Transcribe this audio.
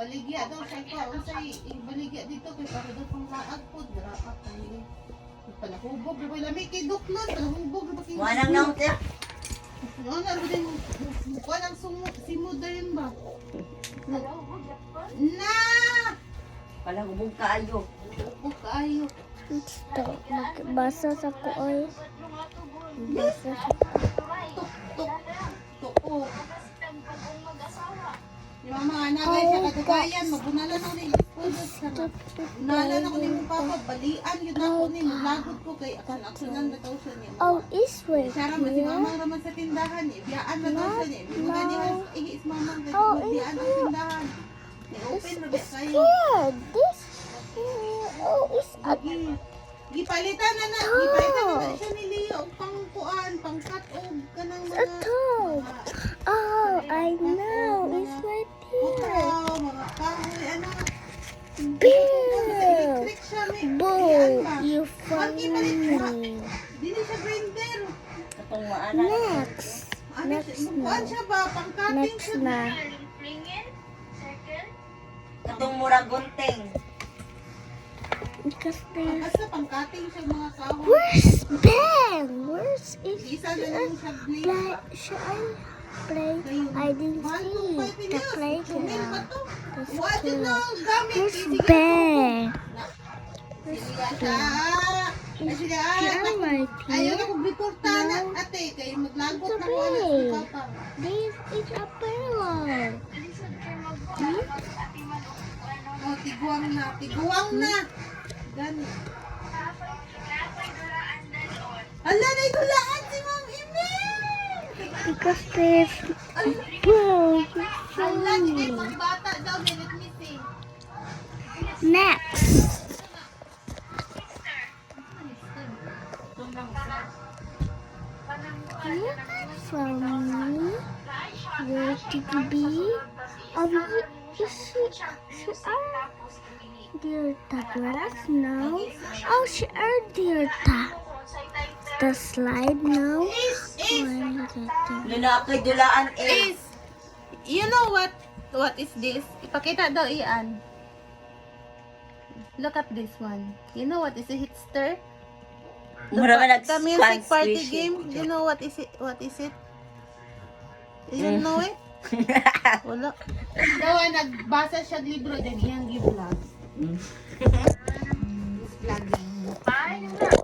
Baligya daw siya ko. Unsay baligya dito kay para daw pang laag pod. Dara kay. Palahubog na lami kay Duklon. Palahubog na kay. Wanang naon tiya. Ano na din mukha ng simod na yun ba? Na! Pala hubog kaayo. Hubog kaayo. Stop. Magbasa sa kuoy. Basa sa Tuko. Yung mga anak ay siya katagayan, magunalan ako ni Nalan ako ni mong papa, balian yun ako ni, maglagot ko kay akan-aksunan na daw siya niya. Oh, is right Siya raman, si here. mamang raman sa tindahan niya, biyaan na daw siya niya. Mga ihis mamang kay Oh, biyaan ang tindahan. Ni-open na ba kayo? Yeah, this. Oh, is a Gipalitan na gipalitan na siya ni Leo, pang kuan, pang cut og kanang mga toad. Oh, I know. It's right here. putraw, mga kahoy, ano. Bill. Electric siya, may Boo, biyaan ba? you funny. Dili siya grinder. Katong maana. Next. Ano Next siya, na. kuan siya ba, pang cutting Next siya. na. Katong murag gunting. Because there's... Basta pang cutting siya mga kahoy. Where's Ben? Where's is Isa na lang siya blade. play? Should I play? I didn't see the playground. What you know, gamit. Where's Sige, Ben? Sige ka. Ay, sige, Here my ayaw na team. kong biportana, ate, kayo maglagot na ko anak Sabi. si Papa. This is a pillow. Oh, tiguang na. Gani. Ala, na itulaan si Ma'am Emil. Because there's... Bro, you're Ala, di kayo funny. pang bata daw, minute missing. Next. Look from me. Where did you be? She are dear ta grass now. Oh, she are dear ta. The slide now. Lalaki dulaan Is, you know what is this? Ipakita daw iyan. Look at this one. You know what is a hitster? Mura ka The music party nag-squishy. game. You know what is it? What is it? You know it? Wala. Daw nagbasa siya libro din iyang gi-vlog. Vlogging.